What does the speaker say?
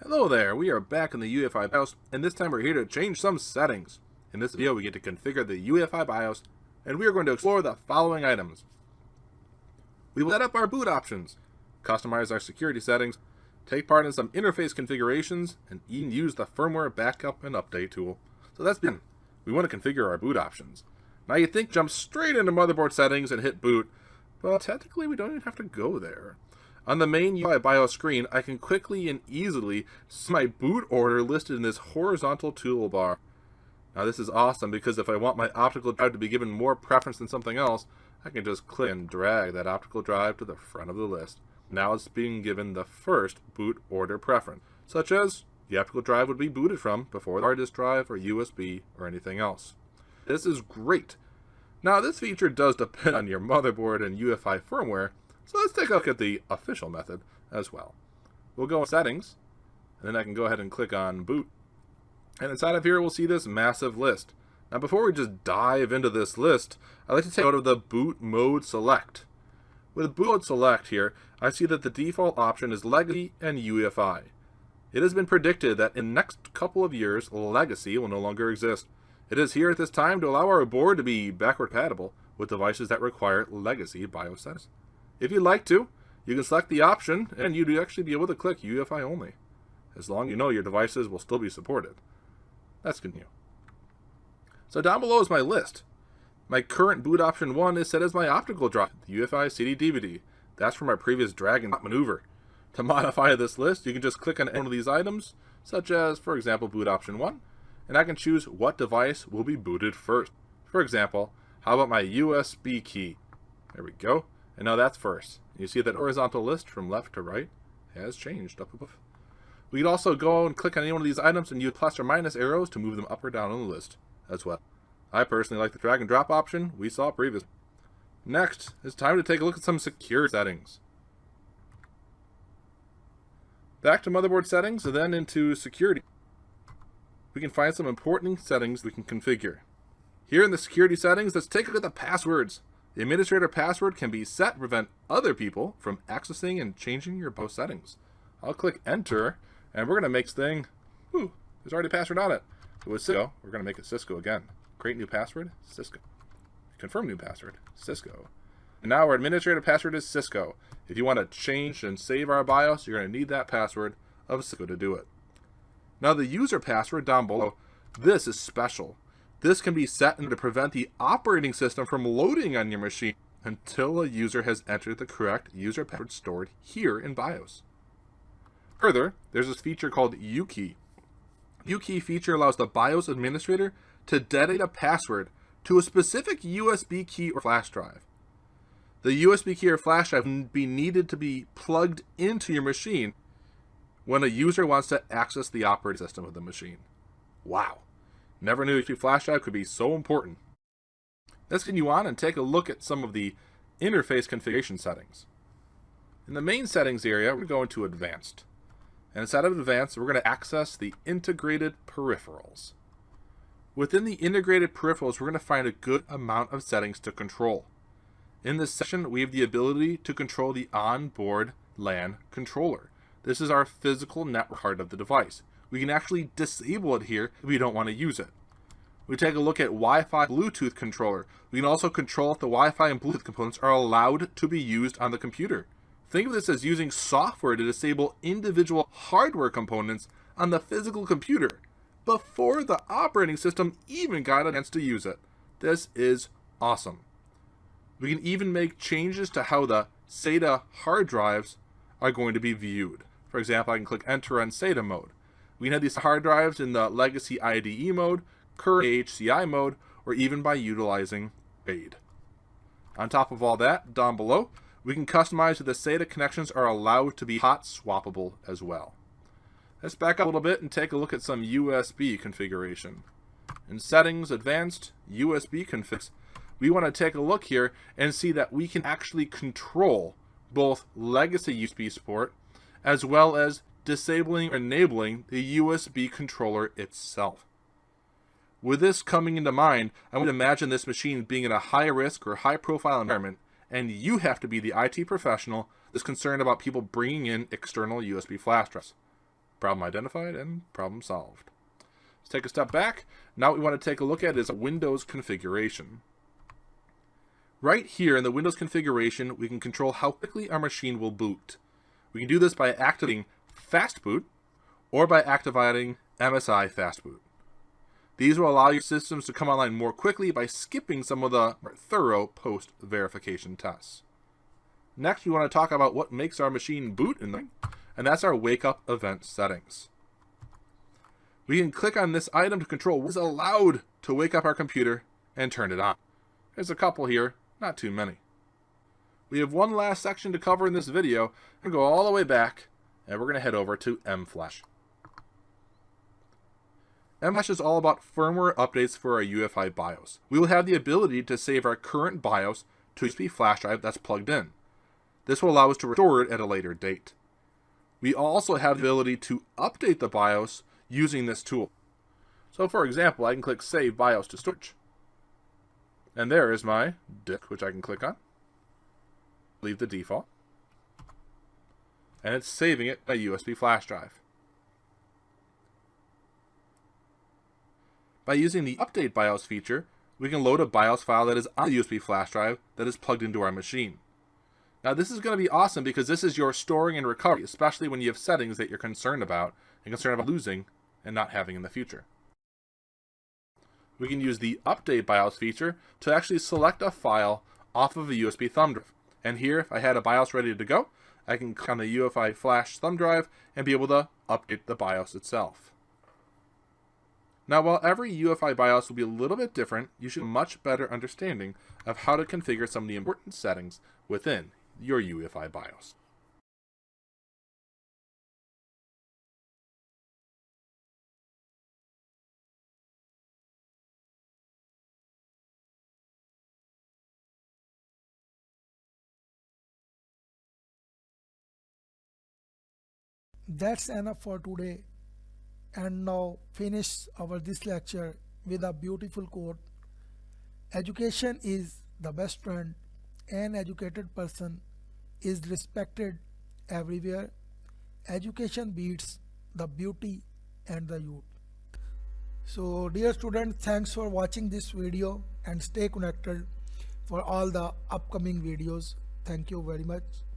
Hello there, we are back in the UEFI BIOS, and this time we're here to change some settings. In this video we get to configure the UEFI BIOS, and we are going to explore the following items. We will set up our boot options, customize our security settings, take part in some interface configurations, and even use the firmware backup and update tool. So that's been, we want to configure our boot options. Now you'd think jump straight into motherboard settings and hit boot, but technically we don't even have to go there. On the main UEFI BIOS screen, I can quickly and easily see my boot order listed in this horizontal toolbar. Now this is awesome because if I want my optical drive to be given more preference than something else, I can just click and drag that optical drive to the front of the list. Now it's being given the first boot order preference, such as the optical drive would be booted from before the hard disk drive or USB or anything else. This is great. Now this feature does depend on your motherboard and UEFI firmware, so let's take a look at the official method as well. We'll go in settings, and then I can go ahead and click on boot. And inside of here we'll see this massive list. Now before we just dive into this list, I'd like to take note of the boot mode select. With boot mode select here, I see that the default option is Legacy and UEFI. It has been predicted that in the next couple of years, Legacy will no longer exist. It is here at this time to allow our board to be backward compatible with devices that require Legacy BIOS settings. If you'd like to, you can select the option and you'd actually be able to click UEFI only, as long as you know your devices will still be supported. Let's continue. So down below is my list. My current boot option 1 is set as my optical drive, the UEFI CD DVD. That's from our previous drag and drop maneuver. To modify this list, you can just click on one of these items, such as, for example, boot option 1, and I can choose what device will be booted first. For example, how about my USB key? There we go. And now that's first. You see that horizontal list from left to right has changed up above. We can also go and click on any one of these items and use plus or minus arrows to move them up or down on the list as well. I personally like the drag and drop option we saw previously. Next, it's time to take a look at some secure settings. Back to motherboard settings and then into security. We can find some important settings we can configure. Here in the security settings, let's take a look at the passwords. The administrator password can be set to prevent other people from accessing and changing your BIOS settings. I'll click enter, and we're going to make this thing, there's already a password on it. It was Cisco, we're going to make it Cisco again. Create new password, Cisco. Confirm new password, Cisco. And now our administrator password is Cisco. If you want to change and save our BIOS, you're going to need that password of Cisco to do it. Now the user password down below, this is special. This can be set to prevent the operating system from loading on your machine until a user has entered the correct user password stored here in BIOS. Further, there's this feature called UKey. UKey feature allows the BIOS administrator to dedicate a password to a specific USB key or flash drive. The USB key or flash drive will be needed to be plugged into your machine when a user wants to access the operating system of the machine. Wow. Never knew USB flash drive could be so important. Let's continue on and take a look at some of the interface configuration settings. In the main settings area, we're going to advanced. And inside of advanced, we're going to access the integrated peripherals. Within the integrated peripherals, we're going to find a good amount of settings to control. In this section, we have the ability to control the onboard LAN controller. This is our physical network card of the device. We can actually disable it here if we don't want to use it. We take a look at Wi-Fi Bluetooth controller. We can also control if the Wi-Fi and Bluetooth components are allowed to be used on the computer. Think of this as using software to disable individual hardware components on the physical computer before the operating system even got a chance to use it. This is awesome. We can even make changes to how the SATA hard drives are going to be viewed. For example, I can click enter on SATA mode. We can have these hard drives in the legacy IDE mode, current HCI mode, or even by utilizing RAID. On top of all that, down below, we can customize that the SATA connections are allowed to be hot swappable as well. Let's back up a little bit and take a look at some USB configuration. In settings, advanced, USB configs, we want to take a look here and see that we can actually control both legacy USB support as well as disabling or enabling the USB controller itself. With this coming into mind, I would imagine this machine being in a high risk or high profile environment, and you have to be the IT professional that's concerned about people bringing in external USB flash drives. Problem identified and problem solved. Let's take a step back. Now what we want to take a look at is Windows configuration. Right here in the Windows configuration, we can control how quickly our machine will boot. We can do this by activating Fast Boot or by activating MSI Fast Boot. These will allow your systems to come online more quickly by skipping some of the thorough post-verification tests. Next, we want to talk about what makes our machine boot and that's our wake up event settings. We can click on this item to control what is allowed to wake up our computer and turn it on. There's a couple here, not too many. We have one last section to cover in this video and go all the way back, and we're going to head over to mFlash. mFlash is all about firmware updates for our UEFI BIOS. We will have the ability to save our current BIOS to a USB flash drive that's plugged in. This will allow us to restore it at a later date. We also have the ability to update the BIOS using this tool. So for example, I can click Save BIOS to Storage. And there is my disk, which I can click on. Leave the default. And it's saving it a USB flash drive. By using the Update BIOS feature, we can load a BIOS file that is on the USB flash drive that is plugged into our machine. Now this is going to be awesome because this is your storing and recovery, especially when you have settings that you're concerned about losing and not having in the future. We can use the Update BIOS feature to actually select a file off of a USB thumb drive. And here, if I had a BIOS ready to go, I can click on the UEFI Flash thumb drive and be able to update the BIOS itself. Now, while every UEFI BIOS will be a little bit different, you should have a much better understanding of how to configure some of the important settings within your UEFI BIOS. That's enough for today. And now finish this lecture with a beautiful quote. Education is the best friend. An educated person is respected everywhere. Education beats the beauty and the youth. So dear students, thanks for watching this video and stay connected for all the upcoming videos. Thank you very much.